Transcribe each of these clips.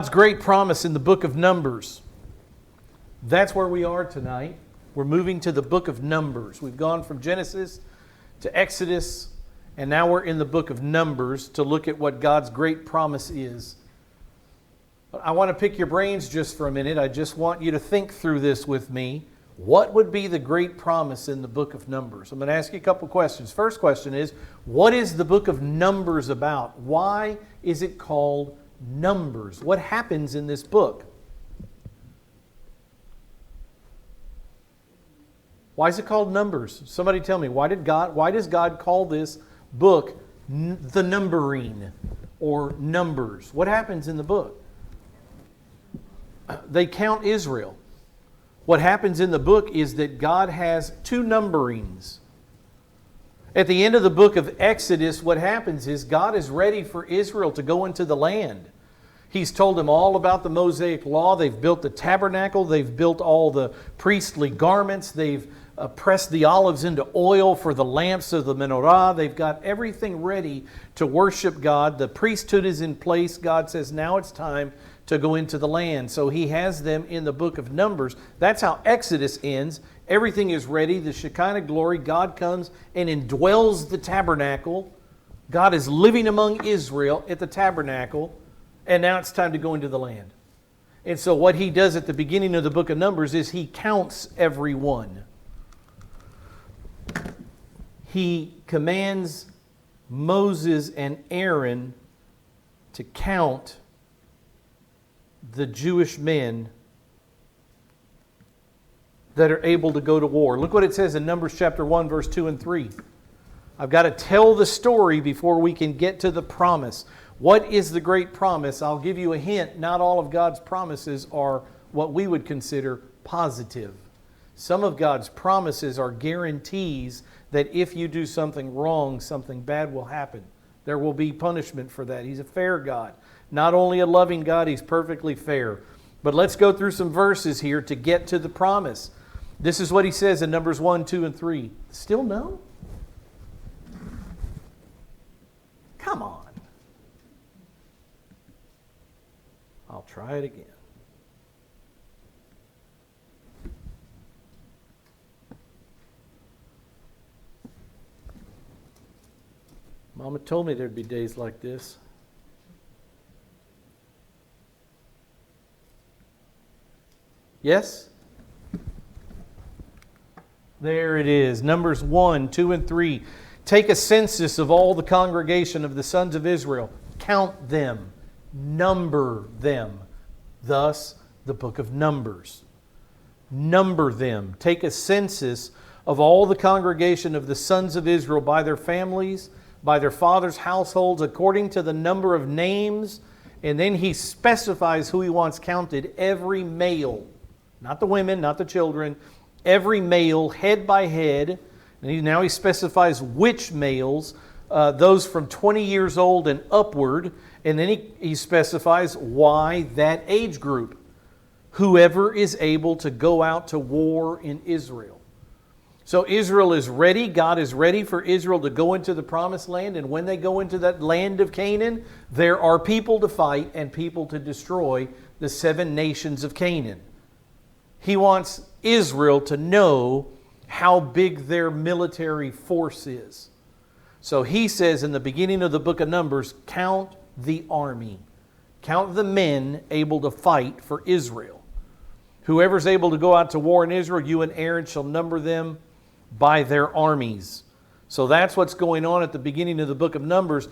God's great promise in the book of Numbers. That's where we are tonight. We're moving to the book of Numbers. We've gone from Genesis to Exodus, and now we're in the book of Numbers to look at what God's great promise is. But I want to pick your brains just for a minute. I just want you to think through this with me. What would be the great promise in the book of Numbers? I'm going to ask you a couple questions. First question is, what is the book of Numbers about? Why is it called Numbers? What happens in this book? Why is it called Numbers? Somebody tell me, why does God call this book the numbering or Numbers? What happens in the book? They count Israel. What happens in the book is that God has two numberings. At the end of the book of Exodus, what happens is God is ready for Israel to go into the land. He's told them all about the Mosaic Law. They've built the tabernacle. They've built all the priestly garments. They've pressed the olives into oil for the lamps of the menorah. They've got everything ready to worship God. The priesthood is in place. God says, now it's time to go into the land. So He has them in the book of Numbers. That's how Exodus ends. Everything is ready. The Shekinah glory. God comes and indwells the tabernacle. God is living among Israel at the tabernacle. And now it's time to go into the land. And so what He does at the beginning of the book of Numbers is He counts everyone. He commands Moses and Aaron to count the Jewish men that are able to go to war. Look what it says in Numbers chapter 1, verse 2 and 3. I've got to tell the story before we can get to the promise. What is the great promise? I'll give you a hint. Not all of God's promises are what we would consider positive. Some of God's promises are guarantees that if you do something wrong, something bad will happen. There will be punishment for that. He's a fair God. Not only a loving God, He's perfectly fair. But let's go through some verses here to get to the promise. This is what He says in Numbers 1, 2, and 3. Still no? Come on. I'll try it again. Mama told me there'd be days like this. Yes? There it is. Numbers 1, 2, and 3. Take a census of all the congregation of the sons of Israel. Count them. Number them. Thus, the book of Numbers. Number them. Take a census of all the congregation of the sons of Israel by their families, by their fathers' households, according to the number of names. And then He specifies who He wants counted. Every male. Not the women, not the children. Every male, head by head. And now He specifies which males. Those from 20 years old and upward. And then he specifies why that age group. Whoever is able to go out to war in Israel. So Israel is ready. God is ready for Israel to go into the promised land. And when they go into that land of Canaan, there are people to fight and people to destroy the 7 nations of Canaan. He wants Israel to know how big their military force is. So He says in the beginning of the book of Numbers, count the army. Count the men able to fight for Israel. Whoever's able to go out to war in Israel, you and Aaron shall number them by their armies. So that's what's going on at the beginning of the book of Numbers.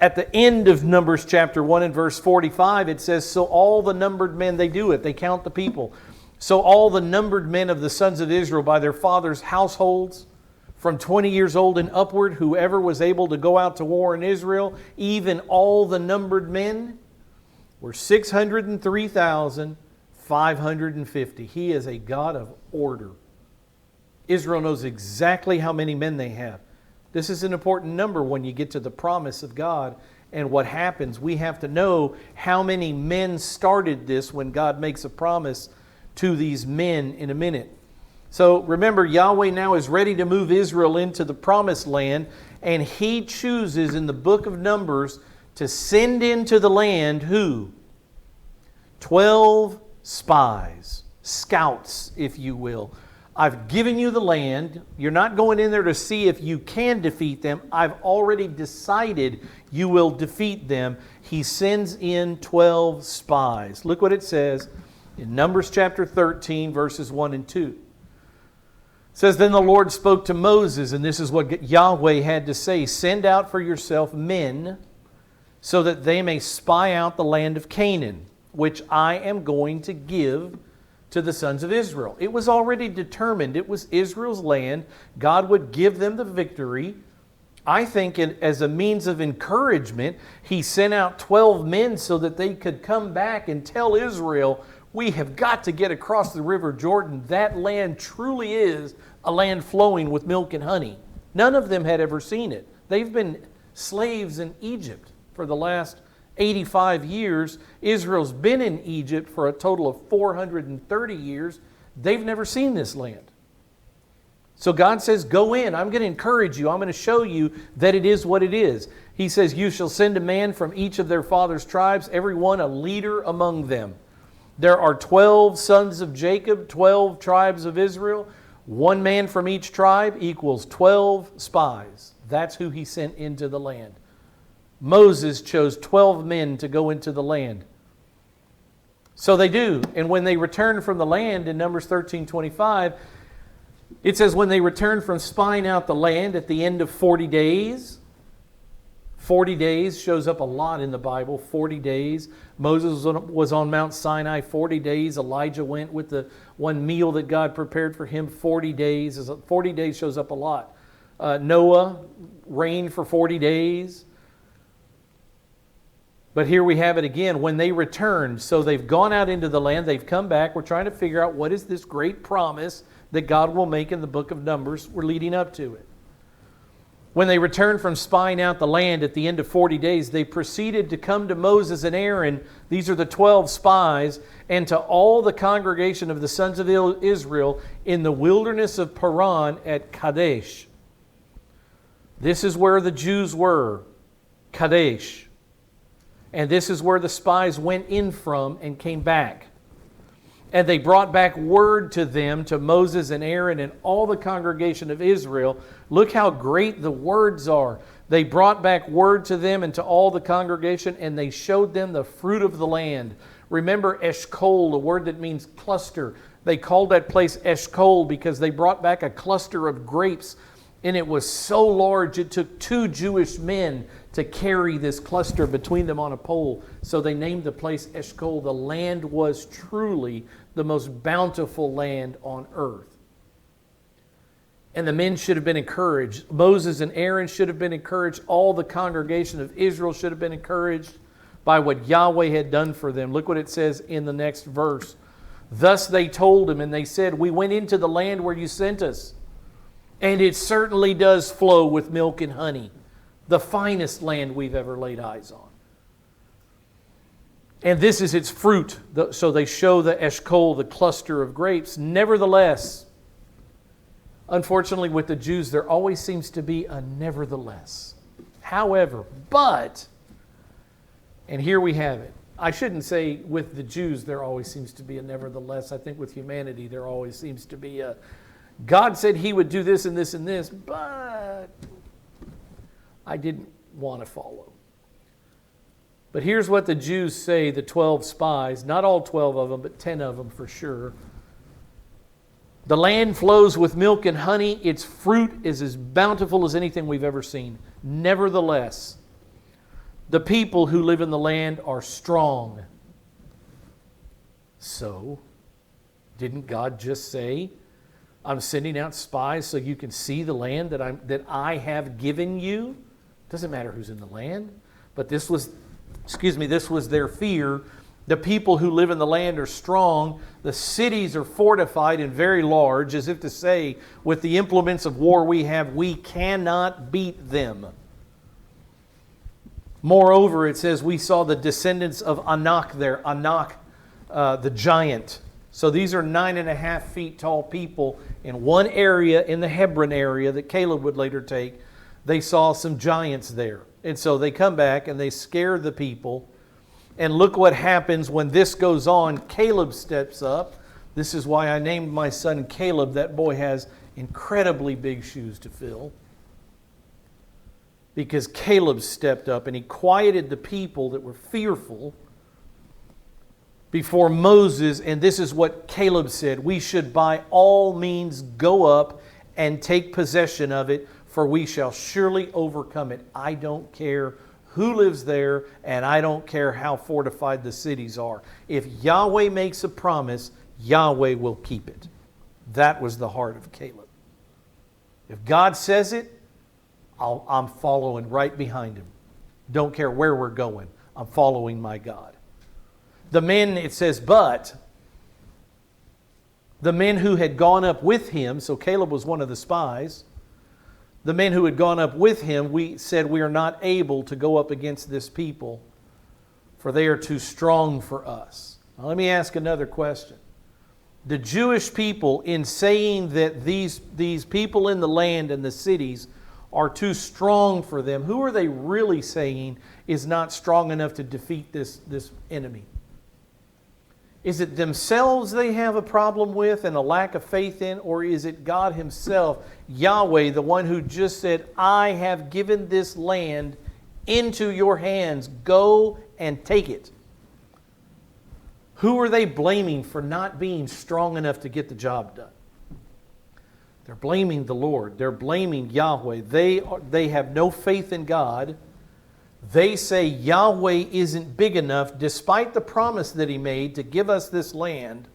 At the end of Numbers chapter 1 and verse 45, it says, so all the numbered men, they do it. They count the people. So all the numbered men of the sons of Israel by their fathers' households, from 20 years old and upward, whoever was able to go out to war in Israel, even all the numbered men, were 603,550. He is a God of order. Israel knows exactly how many men they have. This is an important number when you get to the promise of God and what happens. We have to know how many men started this when God makes a promise to these men in a minute. So remember, Yahweh now is ready to move Israel into the promised land, and He chooses in the book of Numbers to send into the land who? 12 spies, scouts, if you will. I've given you the land. You're not going in there to see if you can defeat them. I've already decided you will defeat them. He sends in 12 spies. Look what it says in Numbers chapter 13, verses 1 and 2. It says, Then the Lord spoke to Moses, and this is what Yahweh had to say, Send out for yourself men, so that they may spy out the land of Canaan, which I am going to give to the sons of Israel. It was already determined. It was Israel's land. God would give them the victory. I think as a means of encouragement, He sent out 12 men so that they could come back and tell Israel, we have got to get across the river Jordan. That land truly is a land flowing with milk and honey. None of them had ever seen it. They've been slaves in Egypt for the last 85 years. Israel's been in Egypt for a total of 430 years. They've never seen this land. So God says, go in. I'm going to encourage you. I'm going to show you that it is what it is. He says, you shall send a man from each of their father's tribes, every one a leader among them. There are 12 sons of Jacob, 12 tribes of Israel. One man from each tribe equals 12 spies. That's who He sent into the land. Moses chose 12 men to go into the land. So they do. And when they return from the land in Numbers 13:25, it says when they returned from spying out the land at the end of 40 days, 40 days shows up a lot in the Bible, 40 days. Moses was on Mount Sinai 40 days. Elijah went with the one meal that God prepared for him 40 days. 40 days shows up a lot. Noah reigned for 40 days. But here we have it again, when they returned. So they've gone out into the land, they've come back. We're trying to figure out what is this great promise that God will make in the book of Numbers. We're leading up to it. When they returned from spying out the land at the end of 40 days, they proceeded to come to Moses and Aaron. These are the 12 spies, and to all the congregation of the sons of Israel in the wilderness of Paran at Kadesh. This is where the Jews were, Kadesh. And this is where the spies went in from and came back. And they brought back word to them, to Moses and Aaron and all the congregation of Israel. Look how great the words are. They brought back word to them and to all the congregation, and they showed them the fruit of the land. Remember Eshcol, a word that means cluster. They called that place Eshcol because they brought back a cluster of grapes, and it was so large it took 2 Jewish men to carry this cluster between them on a pole. So they named the place Eshcol. The land was truly the most bountiful land on earth. And the men should have been encouraged. Moses and Aaron should have been encouraged. All the congregation of Israel should have been encouraged by what Yahweh had done for them. Look what it says in the next verse. Thus they told him, and they said, we went into the land where you sent us, and it certainly does flow with milk and honey. The finest land we've ever laid eyes on. And this is its fruit. So they show the Eshcol, the cluster of grapes. Nevertheless, unfortunately with the Jews, there always seems to be a nevertheless. However, but, and here we have it. I shouldn't say with the Jews there always seems to be a nevertheless. I think with humanity there always seems to be a, God said He would do this and this and this, but I didn't want to follow. But here's what the Jews say, the 12 spies, not all 12 of them, but 10 of them for sure. The land flows with milk and honey. Its fruit is as bountiful as anything we've ever seen. Nevertheless, the people who live in the land are strong. So, didn't God just say, I'm sending out spies so you can see the land that I have given you? Doesn't matter who's in the land. But this was their fear. The people who live in the land are strong. The cities are fortified and very large, as if to say, with the implements of war we have, we cannot beat them. Moreover, it says we saw the descendants of Anak there. Anak, the giant. So these are 9.5 feet tall people in one area, in the Hebron area that Caleb would later take. They saw some giants there. And so they come back and they scare the people. And look what happens when this goes on. Caleb steps up. This is why I named my son Caleb. That boy has incredibly big shoes to fill. Because Caleb stepped up and he quieted the people that were fearful before Moses. And this is what Caleb said: we should by all means go up and take possession of it, for we shall surely overcome it. I don't care who lives there, and I don't care how fortified the cities are. If Yahweh makes a promise, Yahweh will keep it. That was the heart of Caleb. If God says it, I'm following right behind him. Don't care where we're going. I'm following my God. The men, it says, but the men who had gone up with him, so Caleb was one of the spies, the men who had gone up with him, we said, we are not able to go up against this people, for they are too strong for us. Now, let me ask another question. The Jewish people, in saying that these people in the land and the cities are too strong for them, who are they really saying is not strong enough to defeat this enemy? Is it themselves they have a problem with and a lack of faith in, or is it God Himself, Yahweh, the one who just said, I have given this land into your hands, go and take it? Who are they blaming for not being strong enough to get the job done? They're blaming the Lord. They're blaming Yahweh. They have no faith in God. They say Yahweh isn't big enough, despite the promise that He made to give us this land.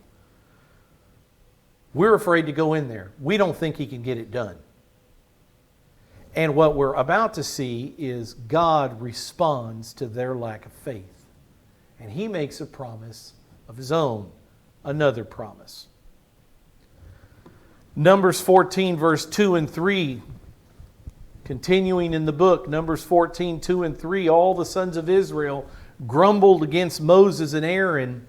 We're afraid to go in there. We don't think He can get it done. And what we're about to see is God responds to their lack of faith. And He makes a promise of His own, another promise. Numbers 14, verse 2 and 3. Continuing in the book, Numbers 14, 2 and 3, all the sons of Israel grumbled against Moses and Aaron,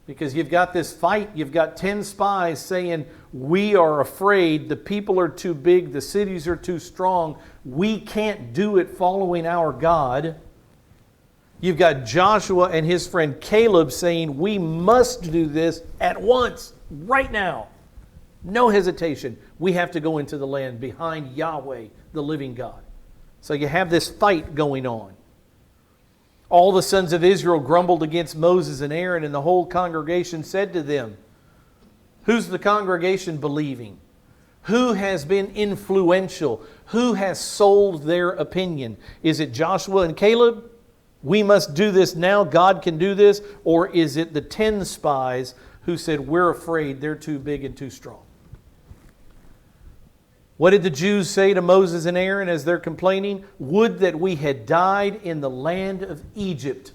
because you've got this fight. You've got 10 spies saying, we are afraid, the people are too big, the cities are too strong, we can't do it following our God. You've got Joshua and his friend Caleb saying, we must do this at once, right now. No hesitation. We have to go into the land behind Yahweh, the living God. So you have this fight going on. All the sons of Israel grumbled against Moses and Aaron, and the whole congregation said to them, who's the congregation believing? Who has been influential? Who has sold their opinion? Is it Joshua and Caleb? We must do this now. God can do this. Or is it the 10 spies who said, we're afraid, they're too big and too strong? What did the Jews say to Moses and Aaron as they're complaining? Would that we had died in the land of Egypt.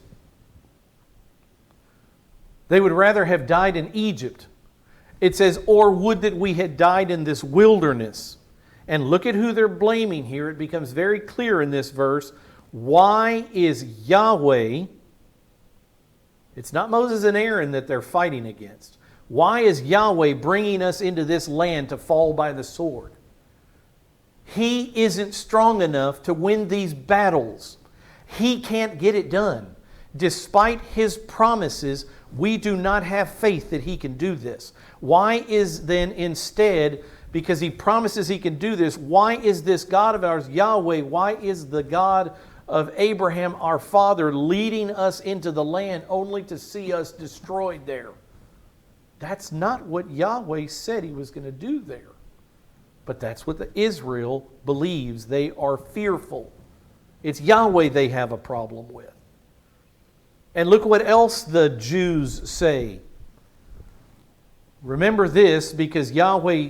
They would rather have died in Egypt. It says, or would that we had died in this wilderness. And look at who they're blaming here. It becomes very clear in this verse. Why is Yahweh, it's not Moses and Aaron that they're fighting against. Why is Yahweh bringing us into this land to fall by the sword? He isn't strong enough to win these battles. He can't get it done. Despite His promises, we do not have faith that He can do this. Why is then instead, because He promises He can do this, why is this God of ours, Yahweh, why is the God of Abraham, our father, leading us into the land only to see us destroyed there? That's not what Yahweh said He was going to do there. But that's what Israel believes. They are fearful. It's Yahweh they have a problem with. And look what else the Jews say. Remember this, because Yahweh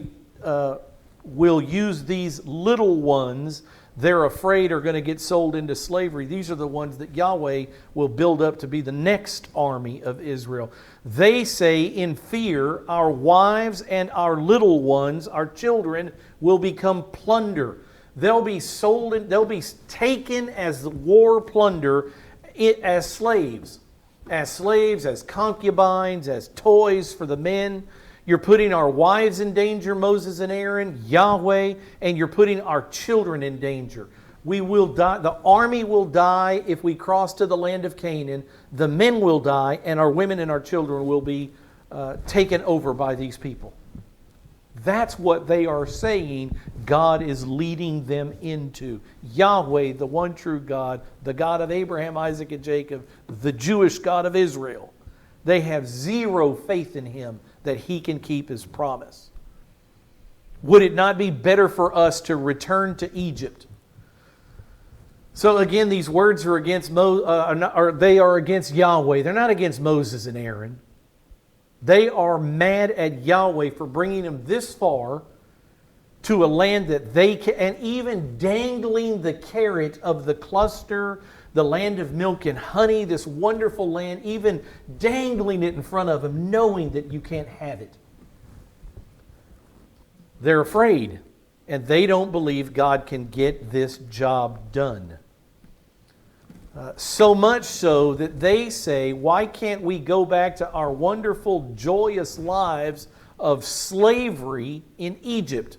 will use these little ones they're afraid are going to get sold into slavery. These are the ones that Yahweh will build up to be the next army of Israel. They say in fear, our wives and our little ones, our children, will become plunder. They'll be sold, they'll be taken as war plunder, as slaves, as concubines, as toys for the men. You're putting our wives in danger, Moses and Aaron, Yahweh, and you're putting our children in danger. We will die. The army will die if we cross to the land of Canaan. The men will die, and our women and our children will be taken over by these people. That's what they are saying God is leading them into. Yahweh, the one true God, the God of Abraham, Isaac, and Jacob, the Jewish God of Israel. They have zero faith in Him that He can keep His promise. Would it not be better for us to return to Egypt? So again, these words are against they are against Yahweh. They're not against Moses and Aaron. They are mad at Yahweh for bringing them this far to a land that they can, and even dangling the carrot of the cluster, the land of milk and honey, this wonderful land, even dangling it in front of them, knowing that you can't have it. They're afraid, and they don't believe God can get this job done. So much so that they say, why can't we go back to our wonderful, joyous lives of slavery in Egypt?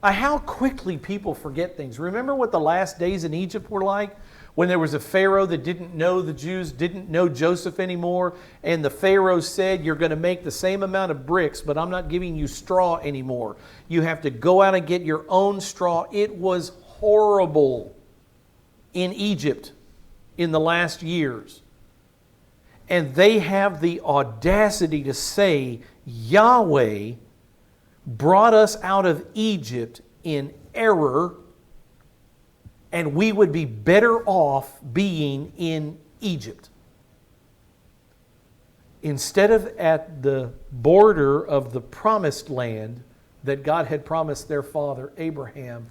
How quickly people forget things. Remember what the last days in Egypt were like? When there was a Pharaoh that didn't know the Jews, didn't know Joseph anymore, and the Pharaoh said, you're going to make the same amount of bricks, but I'm not giving you straw anymore. You have to go out and get your own straw. It was horrible in Egypt in the last years. And they have the audacity to say, Yahweh brought us out of Egypt in error, and we would be better off being in Egypt. Instead of at the border of the promised land that God had promised their father Abraham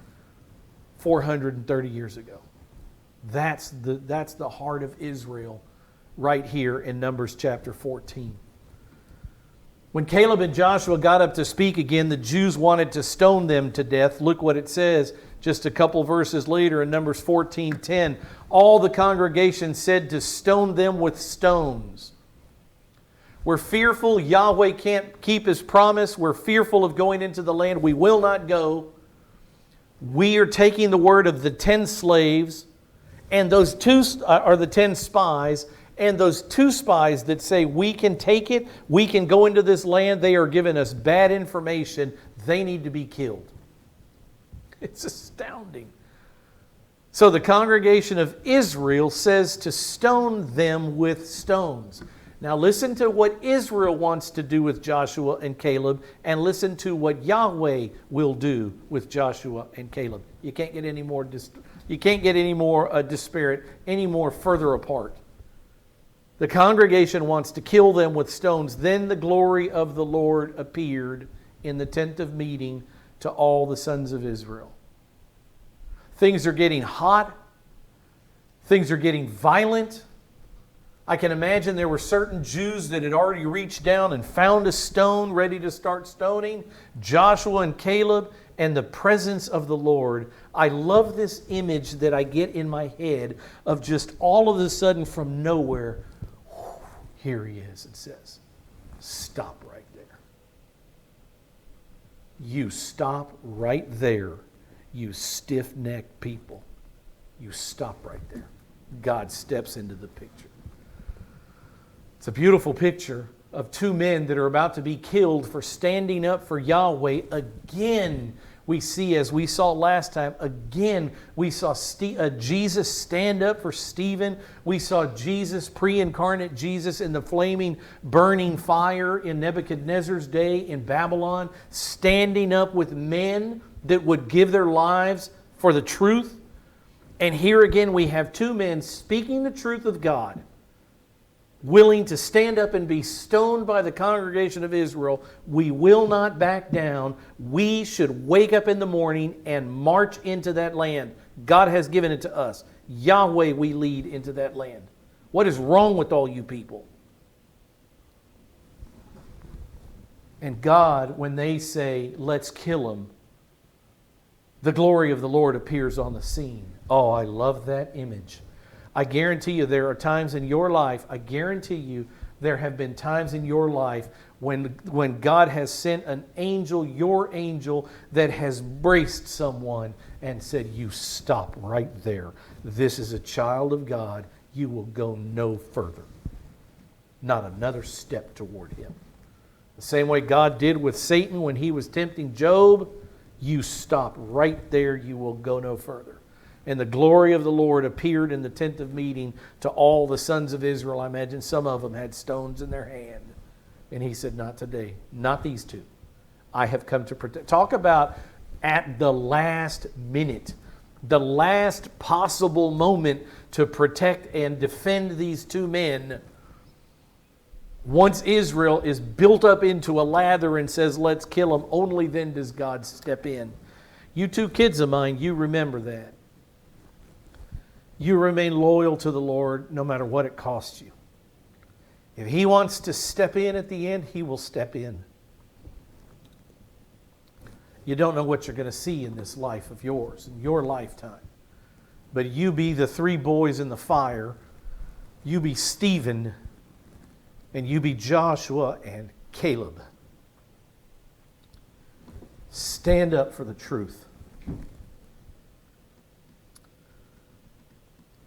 430 years ago. That's the heart of Israel right here in Numbers chapter 14. When Caleb and Joshua got up to speak again, the Jews wanted to stone them to death. Look what it says just a couple verses later in Numbers 14:10. All the congregation said to stone them with stones. We're fearful Yahweh can't keep His promise. We're fearful of going into the land. We will not go. We are taking the word of the 10 slaves, and those two are the 10 spies, and those 2 spies that say we can take it, we can go into this land, they are giving us bad information. They need to be killed. It's astounding. So the congregation of Israel says to stone them with stones. Now listen to what Israel wants to do with Joshua and Caleb, and listen to what Yahweh will do with Joshua and Caleb. You can't get any more disparate, any more further apart. The congregation wants to kill them with stones. Then the glory of the Lord appeared in the tent of meeting to all the sons of Israel. Things are getting hot. Things are getting violent. I can imagine there were certain Jews that had already reached down and found a stone ready to start stoning. Joshua and Caleb and the presence of the Lord. I love this image that I get in my head of just all of a sudden from nowhere, here He is, it says. Stop right there. You stop right there, you stiff-necked people. You stop right there. God steps into the picture. It's a beautiful picture of 2 men that are about to be killed for standing up for Yahweh. Again, we see, as we saw last time, again, we saw Jesus stand up for Stephen. We saw Jesus, pre-incarnate Jesus, in the flaming, burning fire in Nebuchadnezzar's day in Babylon, standing up with men that would give their lives for the truth. And here again we have 2 men speaking the truth of God, willing to stand up and be stoned by the congregation of Israel. We will not back down. We should wake up in the morning and march into that land. God has given it to us. Yahweh we lead into that land. What is wrong with all you people? And God, when they say, let's kill them, the glory of the Lord appears on the scene. Oh, I love that image. I guarantee you there are times in your life, I guarantee you there have been times in your life when God has sent an angel, your angel, that has braced someone and said, you stop right there. This is a child of God. You will go no further. Not another step toward him. The same way God did with Satan when he was tempting Job, you stop right there. You will go no further. And the glory of the Lord appeared in the tent of meeting to all the sons of Israel. I imagine some of them had stones in their hand. And he said, not today, not these two. I have come to protect. Talk about at the last minute, the last possible moment to protect and defend these two men. Once Israel is built up into a lather and says, let's kill them, only then does God step in. You two kids of mine, you remember that. You remain loyal to the Lord no matter what it costs you. If He wants to step in at the end, He will step in. You don't know what you're going to see in this life of yours, in your lifetime. But you be the three boys in the fire. You be Stephen, and you be Joshua and Caleb. Stand up for the truth.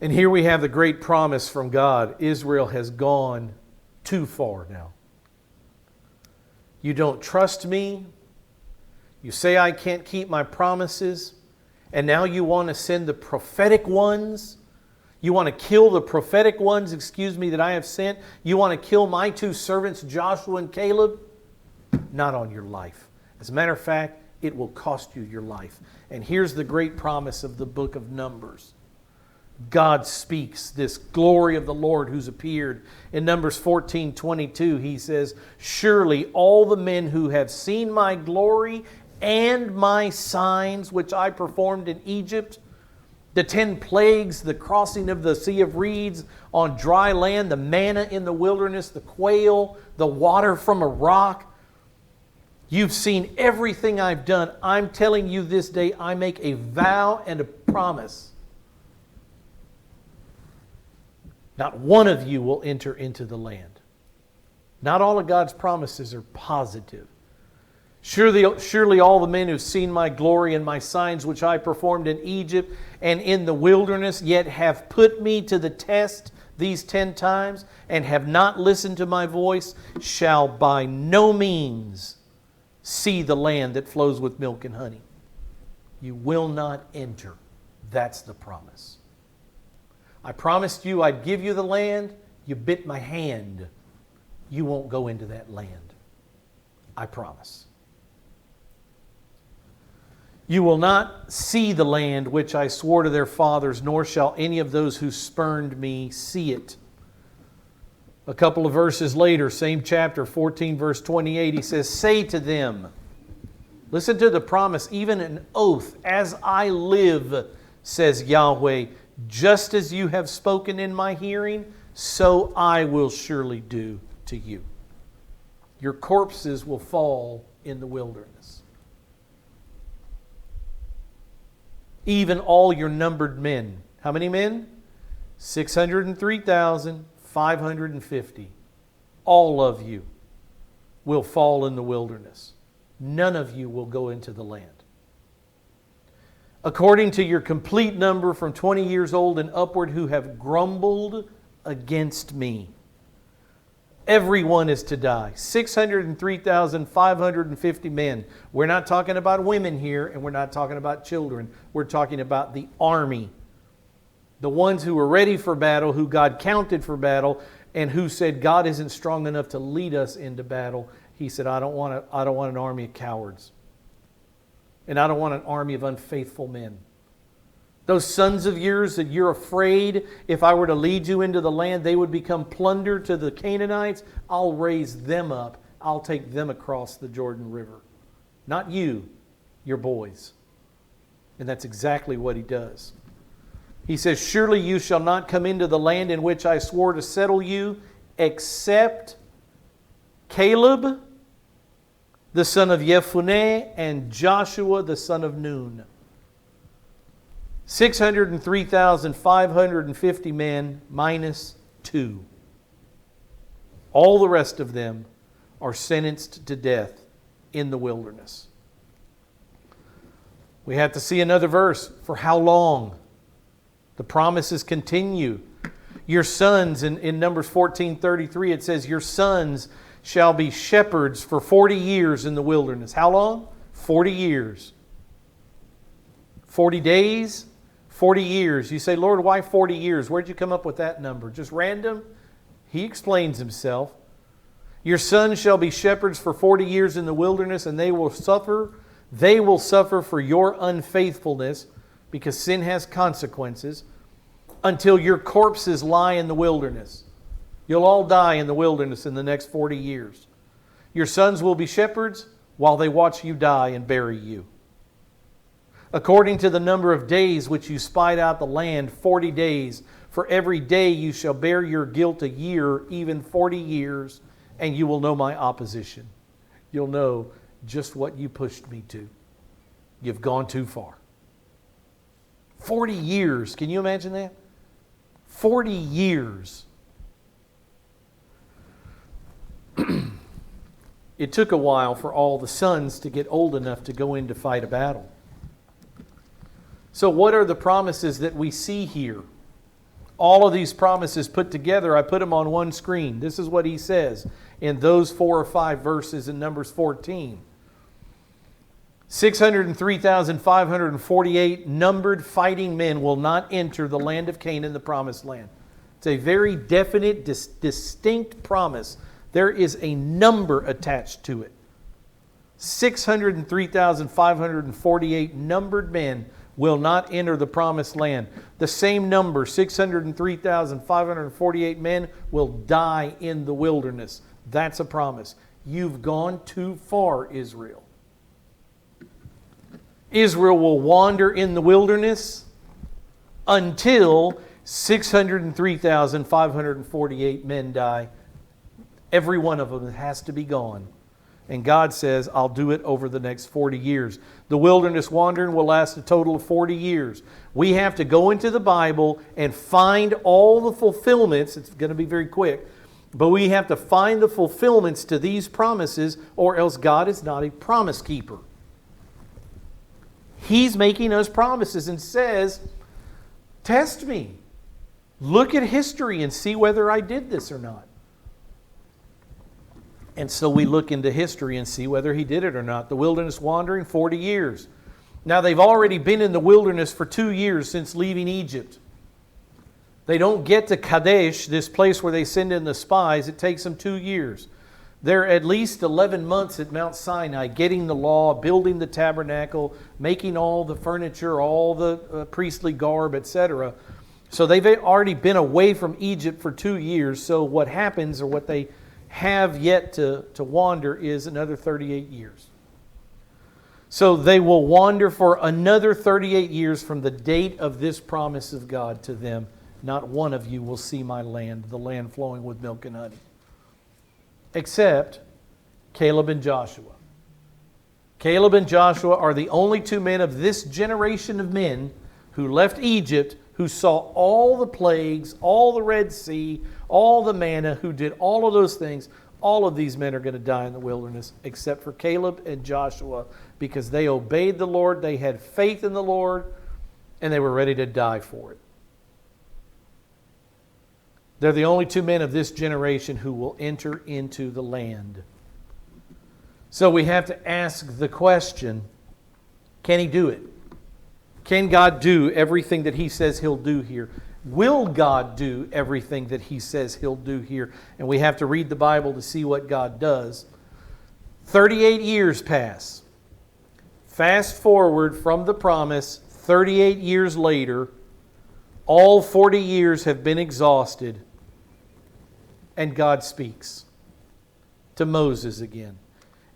And here we have the great promise from God. Israel has gone too far now. You don't trust me. You say I can't keep my promises. And now you want to send the prophetic ones. You want to kill the prophetic ones, that I have sent. You want to kill my two servants, Joshua and Caleb. Not on your life. As a matter of fact, it will cost you your life. And here's the great promise of the book of Numbers. God speaks this glory of the Lord who's appeared. In Numbers 14:22, He says, surely all the men who have seen my glory and my signs which I performed in Egypt, the 10 plagues, the crossing of the Sea of Reeds on dry land, the manna in the wilderness, the quail, the water from a rock. You've seen everything I've done. I'm telling you this day, I make a vow and a promise. Not one of you will enter into the land. Not all of God's promises are positive. Surely all the men who've seen my glory and my signs which I performed in Egypt and in the wilderness, yet have put me to the test these 10 times and have not listened to my voice, shall by no means see the land that flows with milk and honey. You will not enter. That's the promise. I promised you I'd give you the land. You bit my hand. You won't go into that land. I promise. You will not see the land which I swore to their fathers, nor shall any of those who spurned me see it. A couple of verses later, same chapter, 14 verse 28, He says, say to them, listen to the promise, even an oath, as I live, says Yahweh, just as you have spoken in my hearing, so I will surely do to you. Your corpses will fall in the wilderness. Even all your numbered men. How many men? 603,550. All of you will fall in the wilderness. None of you will go into the land. According to your complete number from 20 years old and upward who have grumbled against me. Everyone is to die. 603,550 men. We're not talking about women here, and we're not talking about children. We're talking about the army. The ones who were ready for battle, who God counted for battle, and who said God isn't strong enough to lead us into battle. He said, I don't want an army of cowards. And I don't want an army of unfaithful men. Those sons of yours that you're afraid if I were to lead you into the land, they would become plunder to the Canaanites. I'll raise them up. I'll take them across the Jordan River. Not you, your boys. And that's exactly what He does. He says, surely you shall not come into the land in which I swore to settle you, except Caleb, the son of Jephunneh, and Joshua, the son of Nun. 603,550 men minus 2. All the rest of them are sentenced to death in the wilderness. We have to see another verse. For how long? The promises continue. Your sons, in Numbers 14:33, it says, your sons shall be shepherds for 40 years in the wilderness. How long? 40 years. 40 days, 40 years. You say, Lord, why 40 years? Where'd you come up with that number? Just random? He explains himself. Your sons shall be shepherds for 40 years in the wilderness, and they will suffer. They will suffer for your unfaithfulness, because sin has consequences, until your corpses lie in the wilderness. You'll all die in the wilderness in the next 40 years. Your sons will be shepherds while they watch you die and bury you. According to the number of days which you spied out the land, 40 days. For every day you shall bear your guilt a year, even 40 years, and you will know my opposition. You'll know just what you pushed me to. You've gone too far. 40 years. Can you imagine that? 40 years. It took a while for all the sons to get old enough to go in to fight a battle. So what are the promises that we see here? All of these promises put together, I put them on one screen. This is what he says in those 4 or 5 verses in Numbers 14. 603,548 numbered fighting men will not enter the land of Canaan, the promised land. It's a very definite, distinct promise. There is a number attached to it. 603,548 numbered men will not enter the promised land. The same number, 603,548 men, will die in the wilderness. That's a promise. You've gone too far, Israel. Israel will wander in the wilderness until 603,548 men die. Every one of them has to be gone. And God says, I'll do it over the next 40 years. The wilderness wandering will last a total of 40 years. We have to go into the Bible and find all the fulfillments. It's going to be very quick. But we have to find the fulfillments to these promises, or else God is not a promise keeper. He's making us promises and says, test me. Look at history and see whether I did this or not. And so we look into history and see whether he did it or not. The wilderness wandering, 40 years. Now they've already been in the wilderness for 2 years since leaving Egypt. They don't get to Kadesh, this place where they send in the spies. It takes them 2 years. They're at least 11 months at Mount Sinai, getting the law, building the tabernacle, making all the furniture, all the priestly garb, etc. So they've already been away from Egypt for 2 years. So what happens, or what they have yet to wander, is another 38 years. So they will wander for another 38 years from the date of this promise of God to them. Not one of you will see my land, the land flowing with milk and honey. Except Caleb and Joshua. Caleb and Joshua are the only 2 men of this generation of men who left Egypt, who saw all the plagues, all the Red Sea, all the manna, who did all of those things. All of these men are going to die in the wilderness, except for Caleb and Joshua, because they obeyed the Lord, they had faith in the Lord, and they were ready to die for it. They're the only 2 men of this generation who will enter into the land. So we have to ask the question, can he do it? Can God do everything that he says he'll do here? Will God do everything that he says he'll do here? And we have to read the Bible to see what God does. 38 years pass. Fast forward from the promise, 38 years later, all 40 years have been exhausted. And God speaks to Moses again.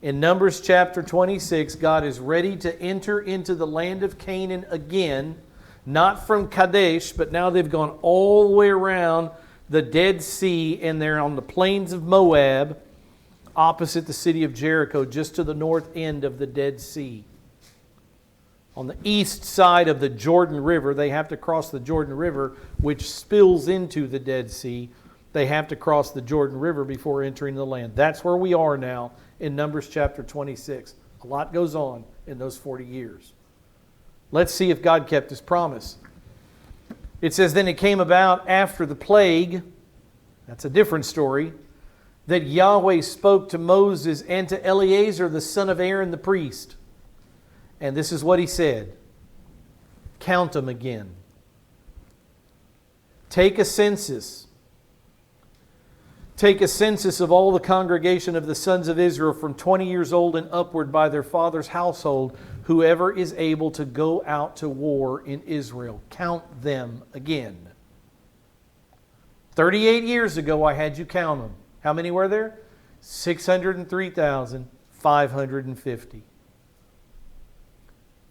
In Numbers chapter 26, God is ready to enter into the land of Canaan again, not from Kadesh, but now they've gone all the way around the Dead Sea, and they're on the plains of Moab, opposite the city of Jericho, just to the north end of the Dead Sea. On the east side of the Jordan River, they have to cross the Jordan River, which spills into the Dead Sea. They have to cross the Jordan River before entering the land. That's where we are now in Numbers chapter 26. A lot goes on in those 40 years. Let's see if God kept His promise. It says, then it came about after the plague, that's a different story, that Yahweh spoke to Moses and to Eleazar, the son of Aaron the priest. And this is what He said. Count them again. Take a census. Take a census of all the congregation of the sons of Israel from 20 years old and upward by their father's household, whoever is able to go out to war in Israel. Count them again. 38 years ago I had you count them. How many were there? 603,550.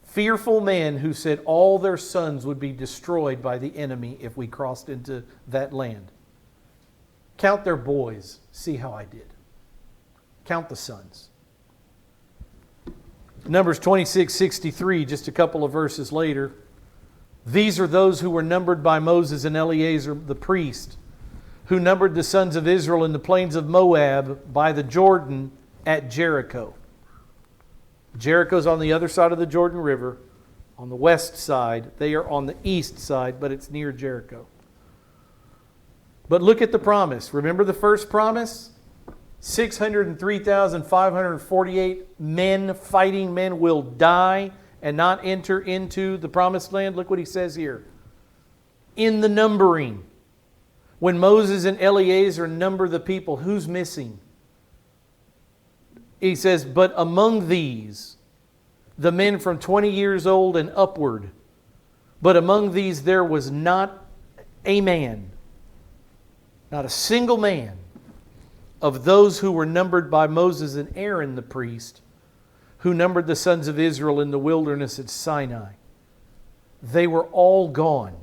Fearful men who said all their sons would be destroyed by the enemy if we crossed into that land. Count their boys. See how I did. Count the sons. Numbers 26:63, just a couple of verses later. These are those who were numbered by Moses and Eleazar the priest, who numbered the sons of Israel in the plains of Moab by the Jordan at Jericho. Jericho's on the other side of the Jordan River, on the west side. They are on the east side, but it's near Jericho. But look at the promise. Remember the first promise? 603,548 men, fighting men, will die and not enter into the promised land. Look what he says here. In the numbering, when Moses and Eleazar number the people, who's missing? He says, but among these, the men from 20 years old and upward, but among these there was not a man, not a single man, of those who were numbered by Moses and Aaron the priest, who numbered the sons of Israel in the wilderness at Sinai. They were all gone.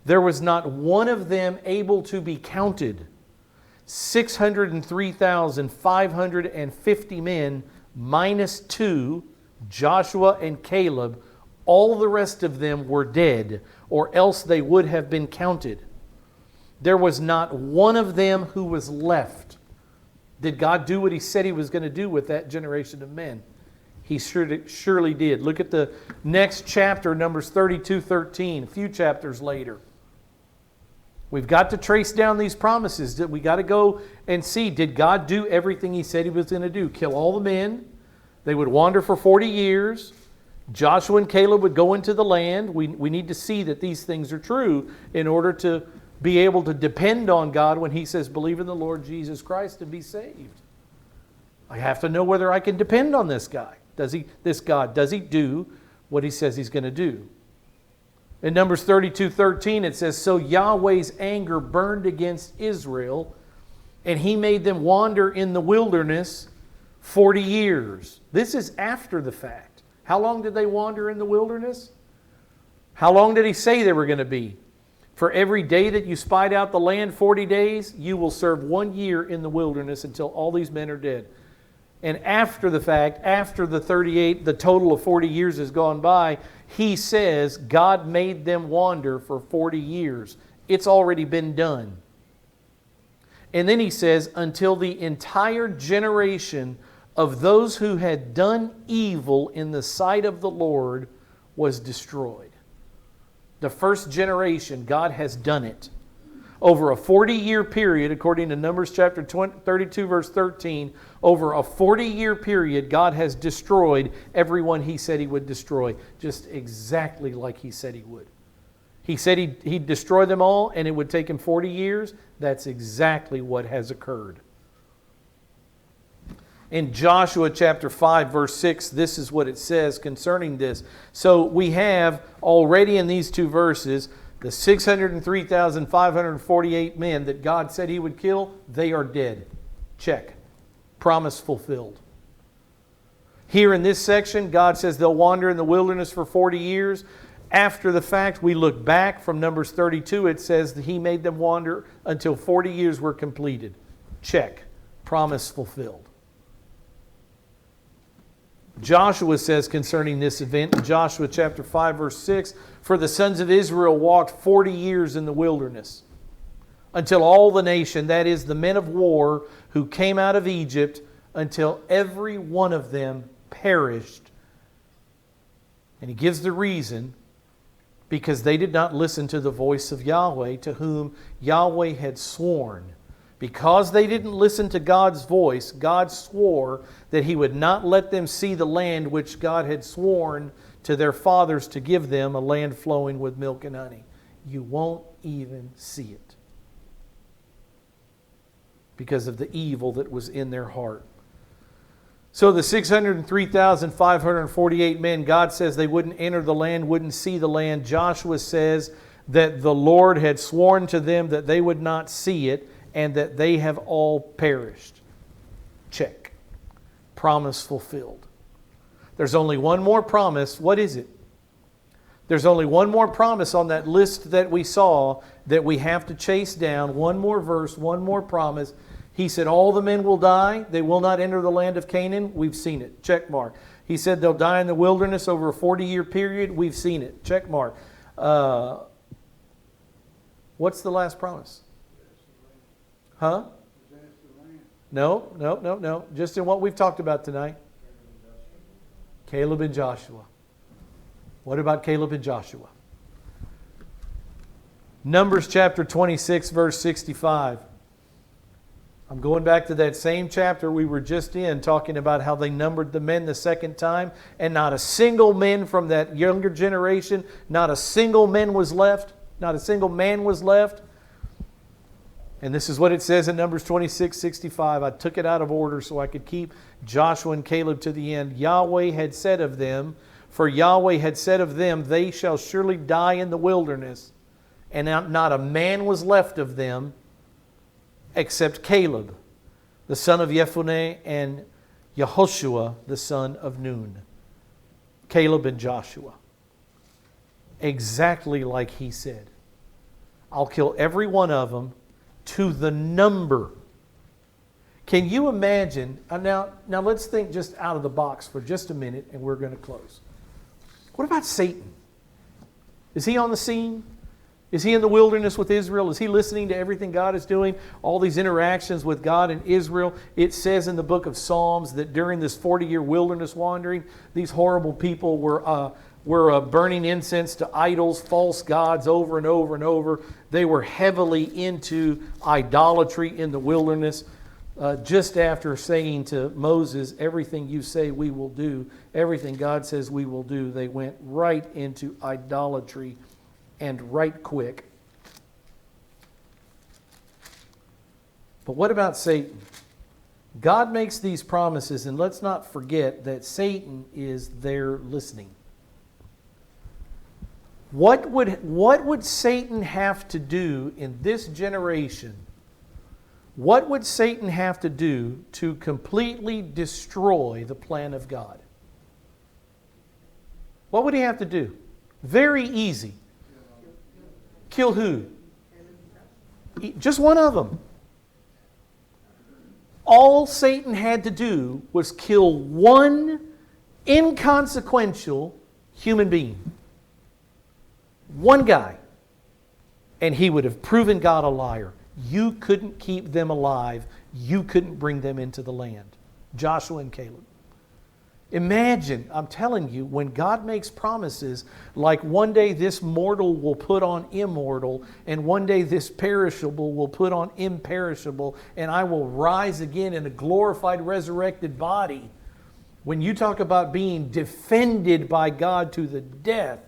There was not one of them able to be counted. 603,550 men minus 2, Joshua and Caleb. All the rest of them were dead, or else they would have been counted. There was not one of them who was left. Did God do what He said He was going to do with that generation of men? He surely did. Look at the next chapter, Numbers 32:13, a few chapters later. We've got to trace down these promises. We got to go and see, did God do everything He said He was going to do? Kill all the men. They would wander for 40 years. Joshua and Caleb would go into the land. We need to see that these things are true in order to be able to depend on God when He says, believe in the Lord Jesus Christ and be saved. I have to know whether I can depend on this guy. Does he do what He says He's going to do? In Numbers 32:13 it says, so Yahweh's anger burned against Israel, and He made them wander in the wilderness 40 years. This is after the fact. How long did they wander in the wilderness? How long did He say they were going to be? For every day that you spied out the land, 40 days, you will serve 1 year in the wilderness until all these men are dead. And after the fact, after the total of 40 years has gone by, He says God made them wander for 40 years. It's already been done. And then He says, until the entire generation of those who had done evil in the sight of the Lord was destroyed. The first generation, God has done it. Over a 40-year period, according to Numbers chapter 32, verse 13, over a 40-year period, God has destroyed everyone He said He would destroy, just exactly like He said He would. He said He'd destroy them all, and it would take Him 40 years. That's exactly what has occurred. In Joshua chapter 5, verse 6, this is what it says concerning this. So we have already in these two verses, the 603,548 men that God said He would kill, they are dead. Check. Promise fulfilled. Here in this section, God says they'll wander in the wilderness for 40 years. After the fact, we look back from Numbers 32, it says that He made them wander until 40 years were completed. Check. Promise fulfilled. Joshua says concerning this event in Joshua chapter 5, verse 6, for the sons of Israel walked 40 years in the wilderness until all the nation, that is the men of war who came out of Egypt, until every one of them perished And he gives the reason: because they did not listen to the voice of Yahweh, to whom Yahweh had sworn. Because they didn't listen to God's voice, God swore that He would not let them see the land which God had sworn to their fathers to give them, a land flowing with milk and honey. You won't even see it because of the evil that was in their heart. So the 603,548 men, God says they wouldn't enter the land, wouldn't see the land. Joshua says that the Lord had sworn to them that they would not see it, and that they have all perished. Check. Promise fulfilled. There's only one more promise. What is it? There's only one more promise on that list that we saw that we have to chase down. One more verse, one more promise. He said all the men will die. They will not enter the land of Canaan. We've seen it. Check mark. He said they'll die in the wilderness over a 40-year period. We've seen it. Check mark. What's the last promise? Huh? No. Just in what we've talked about tonight. Caleb and Joshua. What about Caleb and Joshua? Numbers chapter 26, verse 65. I'm going back to that same chapter we were just in, talking about how they numbered the men the second time, and not a single man from that younger generation, not a single man was left. Not a single man was left. And this is what it says in Numbers 26:65. I took it out of order so I could keep Joshua and Caleb to the end. Yahweh had said of them, for Yahweh had said of them, they shall surely die in the wilderness. And not a man was left of them except Caleb, the son of Jephunneh, and Yehoshua, the son of Nun. Caleb and Joshua. Exactly like he said. I'll kill every one of them to the number. Can you imagine? Now let's think just out of the box for just a minute, and we're going to close. What about Satan? Is he on the scene? Is he in the wilderness with Israel? Is he listening to everything God is doing? All these interactions with God and Israel. It says in the book of Psalms that during this 40-year wilderness wandering, these horrible people were burning incense to idols, false gods over and over and over. They were heavily into idolatry in the wilderness. Just after saying to Moses, everything you say we will do, everything God says we will do, they went right into idolatry, and right quick. But what about Satan? God makes these promises, and let's not forget that Satan is there listening. What would Satan have to do in this generation? What would Satan have to do to completely destroy the plan of God? What would he have to do? Very easy. Kill who? Just one of them. All Satan had to do was kill one inconsequential human being. One guy. And he would have proven God a liar. You couldn't keep them alive. You couldn't bring them into the land. Joshua and Caleb. Imagine, I'm telling you, when God makes promises like one day this mortal will put on immortal, and one day this perishable will put on imperishable, and I will rise again in a glorified, resurrected body. When you talk about being defended by God to the death,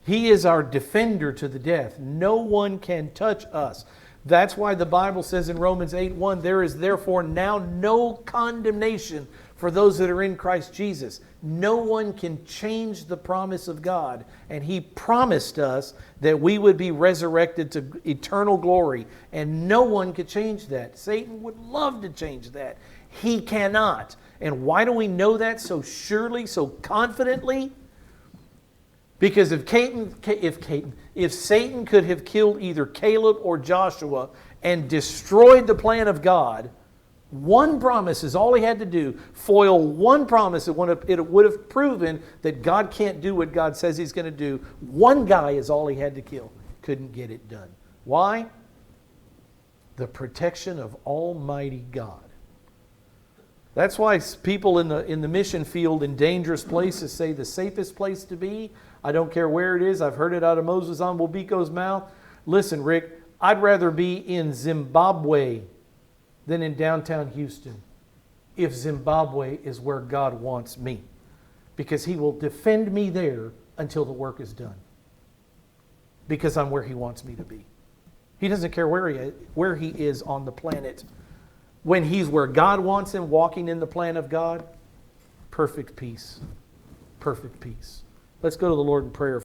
He is our defender to the death. No one can touch us. That's why the Bible says in Romans 8:1, there is therefore now no condemnation for those that are in Christ Jesus. No one can change the promise of God. And He promised us that we would be resurrected to eternal glory. And no one could change that. Satan would love to change that. He cannot. And why do we know that so surely, so confidently? Because if Satan could have killed either Caleb or Joshua and destroyed the plan of God, one promise is all he had to do. Foil one promise. It would have proven that God can't do what God says He's going to do. One guy is all he had to kill. Couldn't get it done. Why? The protection of Almighty God. That's why people in the mission field in dangerous places say the safest place to be, I don't care where it is, I've heard it out of Moses Onwubiko's mouth. Listen, Rick, I'd rather be in Zimbabwe than in downtown Houston if Zimbabwe is where God wants me, because He will defend me there until the work is done, because I'm where He wants me to be. He doesn't care where he is on the planet. When he's where God wants him, walking in the plan of God, perfect peace. Perfect peace. Let's go to the Lord in prayer.